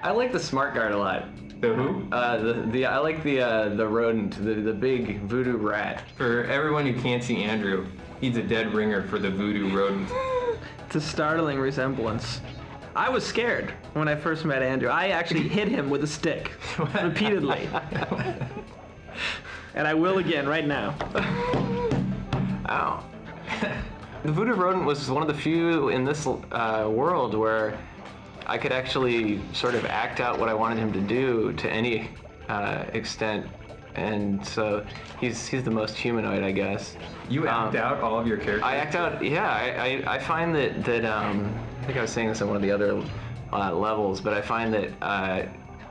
I like the smart guard a lot. The who? I like the rodent, the big voodoo rat. For everyone who can't see Andrew, he's a dead ringer for the voodoo rodent. It's a startling resemblance. I was scared when I first met Andrew. I actually hit him with a stick repeatedly. And I will again right now. Ow. The voodoo rodent was one of the few in this world where I could actually sort of act out what I wanted him to do to any extent, and so he's the most humanoid, I guess. You act out all of your characters? I act out, yeah. I find that I think I was saying this on one of the other levels, but I find that,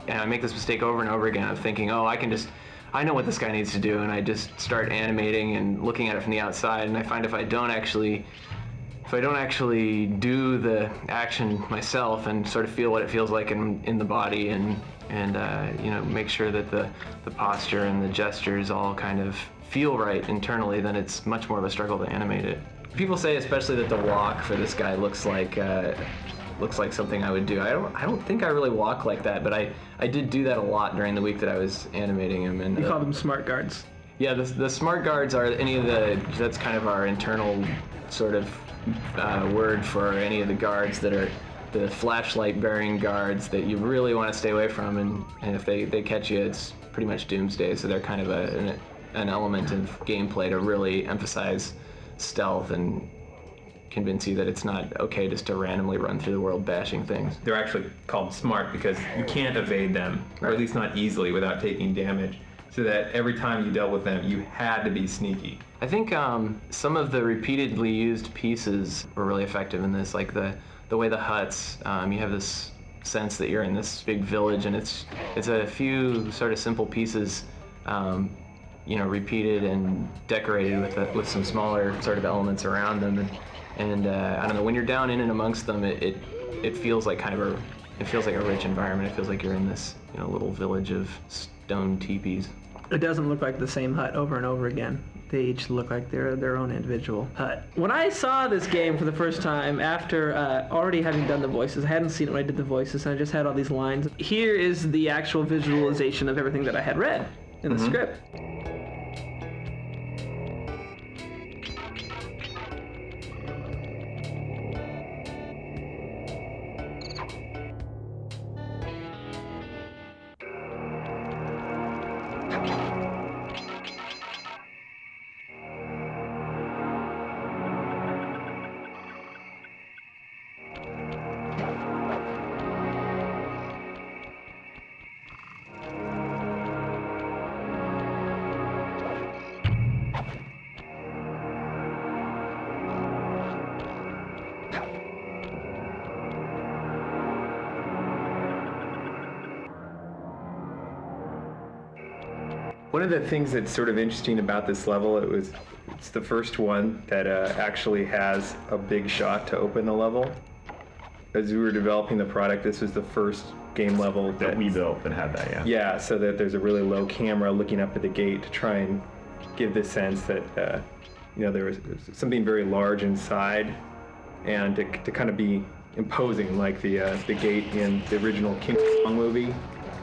and I make this mistake over and over again of thinking, oh, I know what this guy needs to do, and I just start animating and looking at it from the outside, and I find if I don't actually do the action myself and sort of feel what it feels like in the body and you know, make sure that the posture and the gestures all kind of feel right internally, then it's much more of a struggle to animate it. People say especially that the walk for this guy looks like something I would do. I don't think I really walk like that, but I did do that a lot during the week that I was animating him. And you call them smart guards. Yeah, the smart guards are that's kind of our internal sort of word for any of the guards that are the flashlight bearing guards that you really want to stay away from, and if they catch you, it's pretty much doomsday. So they're kind of an element of gameplay to really emphasize stealth and convince you that it's not okay just to randomly run through the world bashing things. They're actually called smart because you can't evade them, or at least not easily without taking damage. So that every time you dealt with them, you had to be sneaky. I think some of the repeatedly used pieces were really effective in this, like the way the huts, you have this sense that you're in this big village, and it's a few sort of simple pieces, you know, repeated and decorated with some smaller sort of elements around them, and I don't know, when you're down in and amongst them, it feels like kind of a rich environment. It feels like you're in this, you know, little village of stone teepees. It doesn't look like the same hut over and over again. They each look like they're their own individual hut. When I saw this game for the first time, after already having done the voices, I hadn't seen it when I did the voices, and I just had all these lines. Here is the actual visualization of everything that I had read in the script. One of the things that's sort of interesting about this level, it's the first one that actually has a big shot to open the level. As we were developing the product, this was the first game level that we built and had that, yeah. Yeah, so that there's a really low camera looking up at the gate to try and give the sense that you know, there was something very large inside, and to kind of be imposing, like the gate in the original King Kong movie.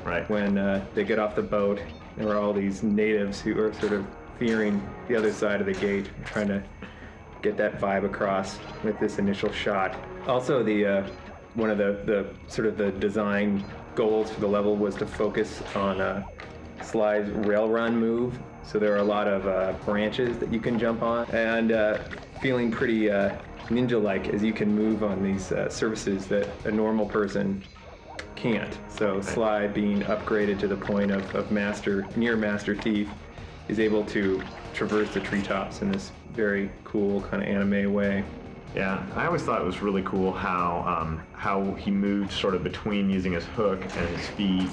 Right. When they get off the boat, there were all these natives who are sort of fearing the other side of the gate, trying to get that vibe across with this initial shot. Also, one of the sort of the design goals for the level was to focus on Sly's rail run move. So there are a lot of branches that you can jump on, and feeling pretty ninja-like as you can move on these surfaces that a normal person can't. So Sly, being upgraded to the point of near Master Thief, is able to traverse the treetops in this very cool kind of anime way. Yeah, I always thought it was really cool how he moved sort of between using his hook and his feet,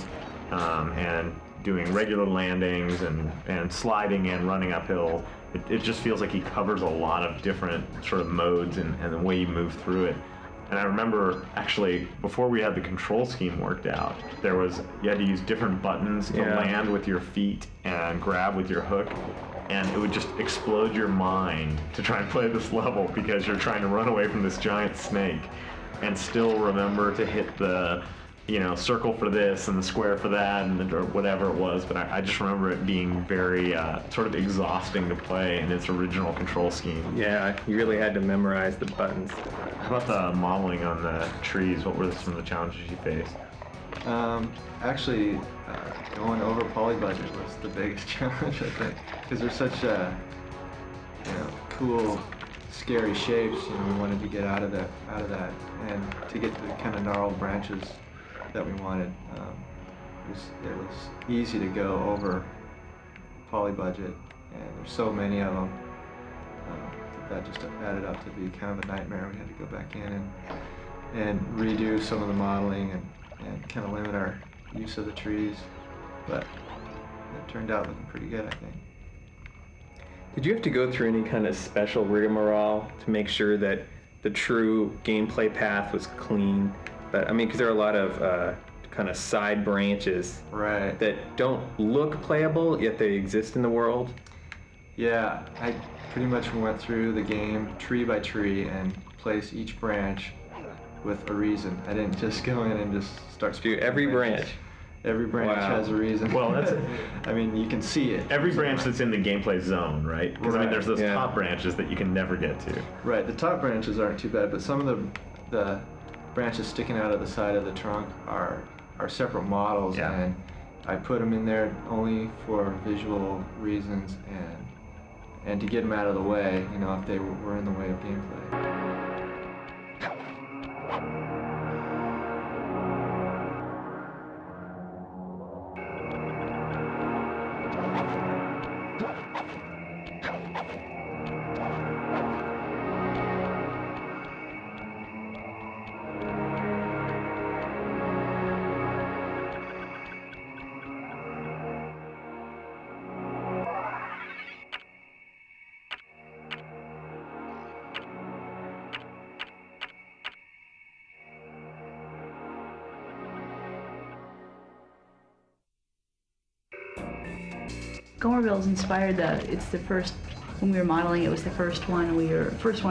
and doing regular landings and sliding and running uphill. It just feels like he covers a lot of different sort of modes and the way you move through it. And I remember actually before we had the control scheme worked out, you had to use different buttons to land with your feet and grab with your hook, and it would just explode your mind to try and play this level because you're trying to run away from this giant snake and still remember to hit the circle for this and the square for that or whatever it was. But I just remember it being very sort of exhausting to play in its original control scheme. Yeah, you really had to memorize the buttons. How about the modeling on the trees? What were some of the challenges you faced? Actually, going over poly budget was the biggest challenge, I think, because they're such cool, scary shapes. We wanted to get out of that, and to get the kind of gnarled branches that we wanted. It was easy to go over poly budget, and there's so many of them that just added up to be kind of a nightmare. We had to go back in and redo some of the modeling and kind of limit our use of the trees, but it turned out looking pretty good, I think. Did you have to go through any kind of special rigmarole to make sure that the true gameplay path was clean? But I mean, because there are a lot of kind of side branches that don't look playable, yet they exist in the world. Yeah, I pretty much went through the game tree by tree and placed each branch with a reason. I didn't just go in and just start to do every branch. Every branch has a reason. Well, that's I mean, you can see it. Every branch that's in the gameplay zone, right? Because I mean, there's those top branches that you can never get to. Right, the top branches aren't too bad, but some of the branches sticking out of the side of the trunk are separate models, and I put them in there only for visual reasons and to get them out of the way, if they were in the way of gameplay. Gomerville's inspired when we were modeling, it was the first one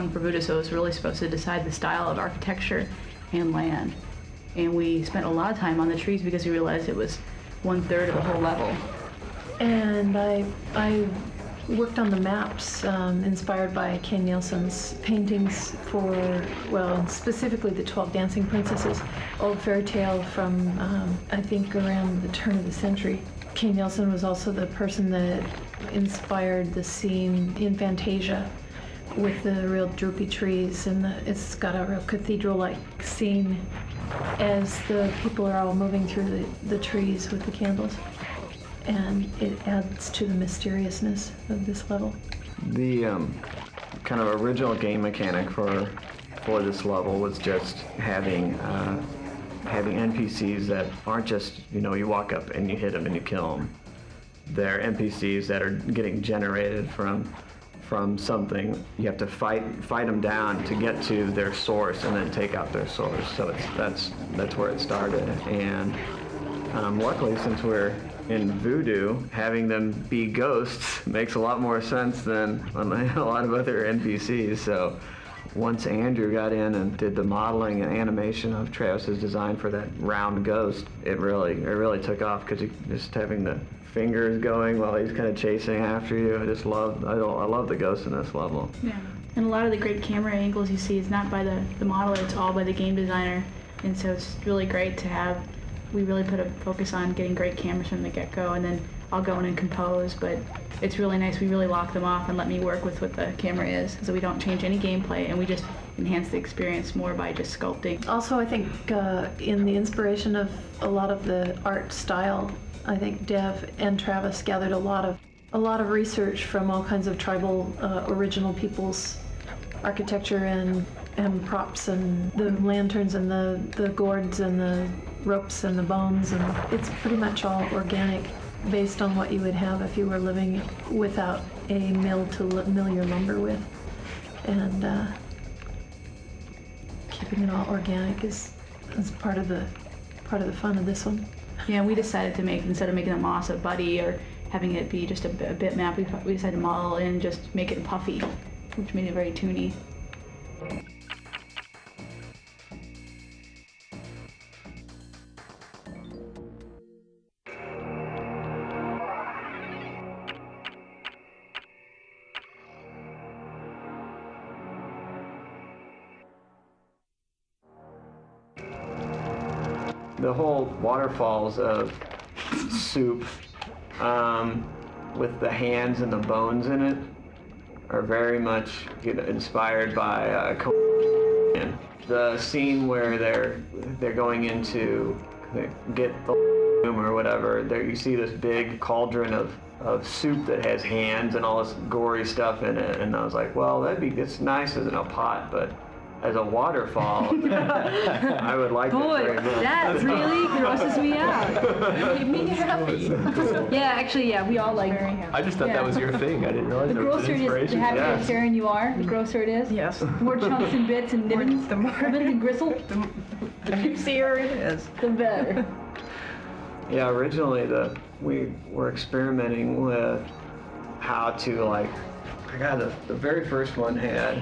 for Voodoo, so it was really supposed to decide the style of architecture and land. And we spent a lot of time on the trees because we realized it was 1/3 of the whole level. And I worked on the maps inspired by Kane Nielsen's paintings for, specifically the 12 Dancing Princesses, old fairy tale from, I think, around the turn of the century. Kane Nielsen was also the person that inspired the scene in Fantasia with the real droopy trees, and it's got a real cathedral-like scene as the people are all moving through the trees with the candles. And it adds to the mysteriousness of this level. The kind of original game mechanic for this level was just having NPCs that aren't just, you walk up and you hit them and you kill them. They're NPCs that are getting generated from something. You have to fight them down to get to their source and then take out their source. So that's where it started. And luckily, since we're in Voodoo, having them be ghosts makes a lot more sense than a lot of other NPCs. So once Andrew got in and did the modeling and animation of Travis's design for that round ghost, it really took off, because just having the fingers going while he's kind of chasing after you. I love the ghosts in this level. Yeah, and a lot of the great camera angles you see is not by the modeler, it's all by the game designer. And so it's really great to have. We really put a focus on getting great cameras from the get-go, and then I'll go in and compose, but it's really nice. We really lock them off and let me work with what the camera is, so we don't change any gameplay, and we just enhance the experience more by just sculpting. Also, I think in the inspiration of a lot of the art style, I think Dev and Travis gathered a lot of research from all kinds of tribal original peoples' architecture and props, and the lanterns and the gourds and the ropes and the bones, and it's pretty much all organic, based on what you would have if you were living without a mill to mill your lumber with. And keeping it all organic is part of the fun of this one. Yeah, we decided to make, instead of making the moss a buddy or having it be just a bitmap, we decided to model in and just make it puffy, which made it very toony. The whole waterfalls of soup with the hands and the bones in it are very much inspired by the scene where they're going into get the room or whatever. There you see this big cauldron of soup that has hands and all this gory stuff in it, and I was like, well, it's nice as in a pot, but as a waterfall, I would like that very much. That really grosses me out. Made me happy. Yeah, actually, yeah, we all like. I just thought that was your thing. I didn't realize The that was grosser an it is, the inspiration. happier Yes. and sharing you are, the grosser it is. Yes. The more chunks and bits and nibbins, ribbons and gristle, The juicier it is. the better. Yeah, originally we were experimenting with how to the very first one had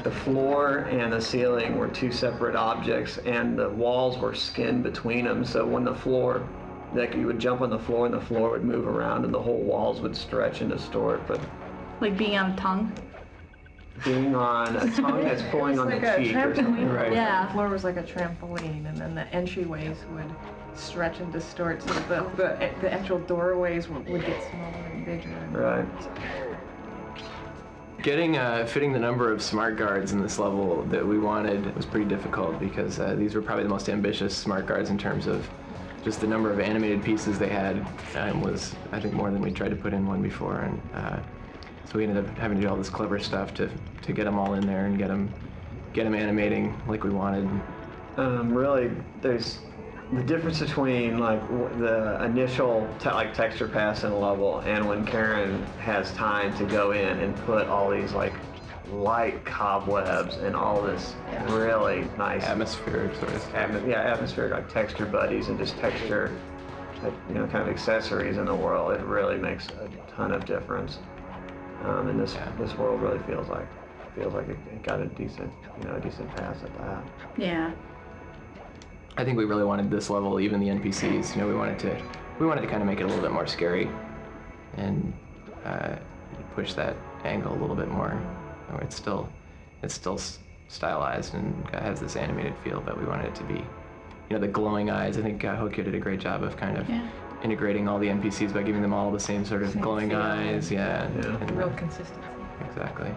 the floor and the ceiling were two separate objects, and the walls were skin between them. So when the floor, you would jump on the floor and the floor would move around and the whole walls would stretch and distort. But Like being on a tongue. being on a tongue that's pulling on the cheek or something, right? Yeah. The floor was like a trampoline, and then the entryways would stretch and distort, so the actual doorways would get smaller and bigger. Right. Getting fitting the number of smart guards in this level that we wanted was pretty difficult, because these were probably the most ambitious smart guards in terms of just the number of animated pieces they had, was, I think, more than we tried to put in one before, and so we ended up having to do all this clever stuff to get them all in there and get them animating like we wanted. Really, there's the difference between the initial texture pass in a level and when Karen has time to go in and put all these light cobwebs and all this really nice Atmospheric sort of stuff. atmospheric texture buddies and just texture kind of accessories in the world. It really makes a ton of difference. And this world really feels like it got a decent pass at that. Yeah. I think we really wanted this level, even the NPCs. We wanted to kind of make it a little bit more scary, and push that angle a little bit more. It's still stylized and has this animated feel, but we wanted it to be, the glowing eyes. I think Hokyo did a great job of kind of integrating all the NPCs by giving them all the same sort of glowing eyes. Yeah. And, Real consistency. Exactly.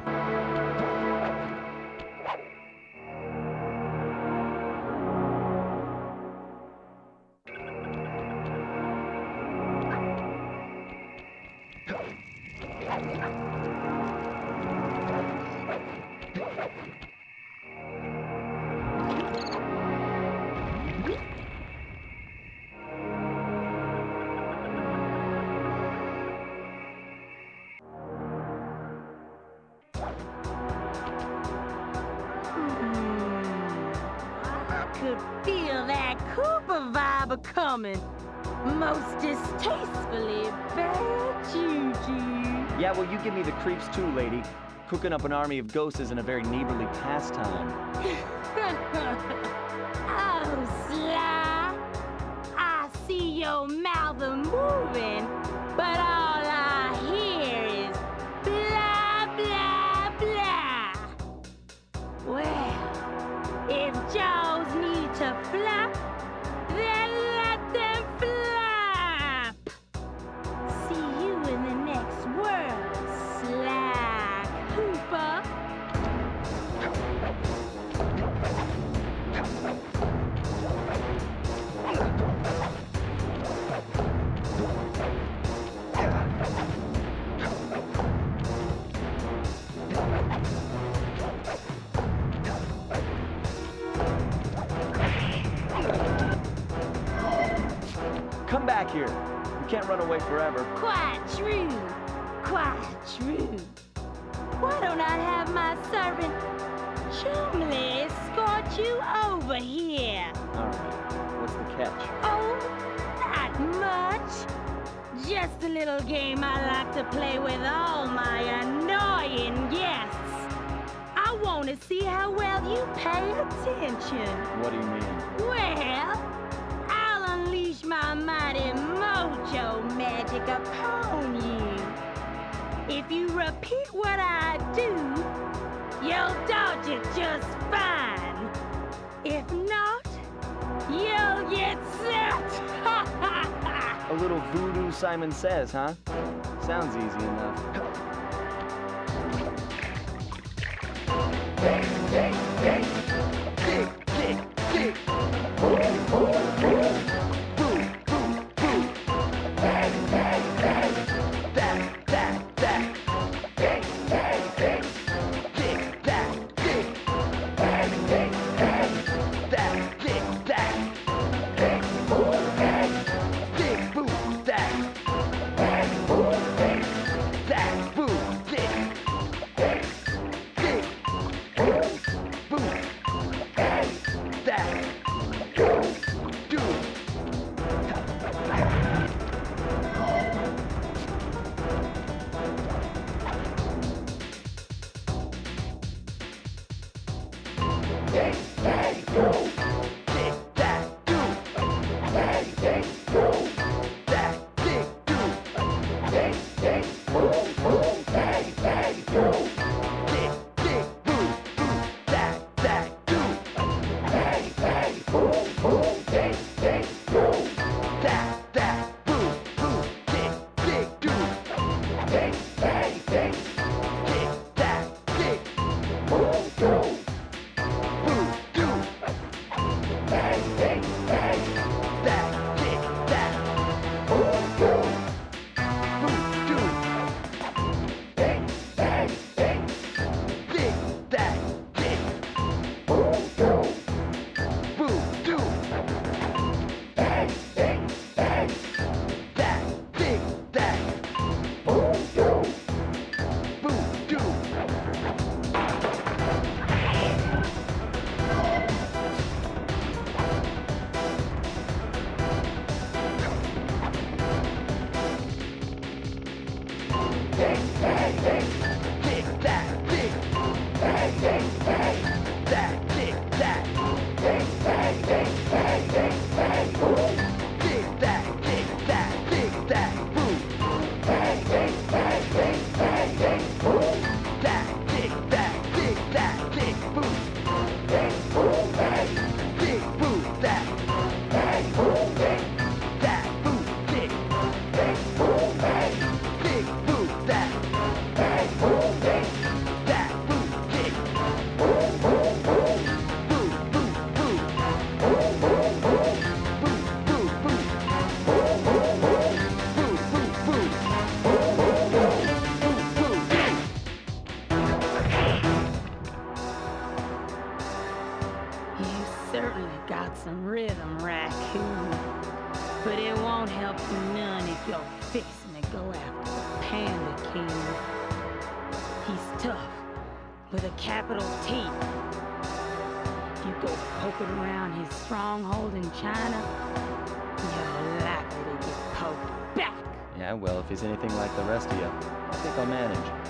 Could feel that Cooper vibe a-coming. Most distastefully bad juju. Yeah, well, you give me the creeps too, lady. Cooking up an army of ghosts isn't a very neighborly pastime. Oh, Sly. I see your mouth a-moving, but all I hear is blah, blah, blah. Well, if jaws need to flap, then let them flap. See you in the next world, Sly Cooper. Come back here. You can't run away forever. Quite true, quite true. Why don't I have my servant Chumley escort you over here. All right. What's the catch? Oh, not much. Just a little game I like to play with all my annoying guests. I want to see how well you pay attention. What do you mean? Well, I'll unleash my mighty mojo magic upon you. If you repeat what I do, you'll dodge it just fine. If not, you'll get set. A little voodoo, Simon Says, huh? Sounds easy enough. Some rhythm, raccoon. But it won't help you none if you're fixing to go after the Panda King. He's tough, with a capital T. If you go poking around his stronghold in China, you're likely to get poked back. Yeah, well, if he's anything like the rest of you, I think I'll manage.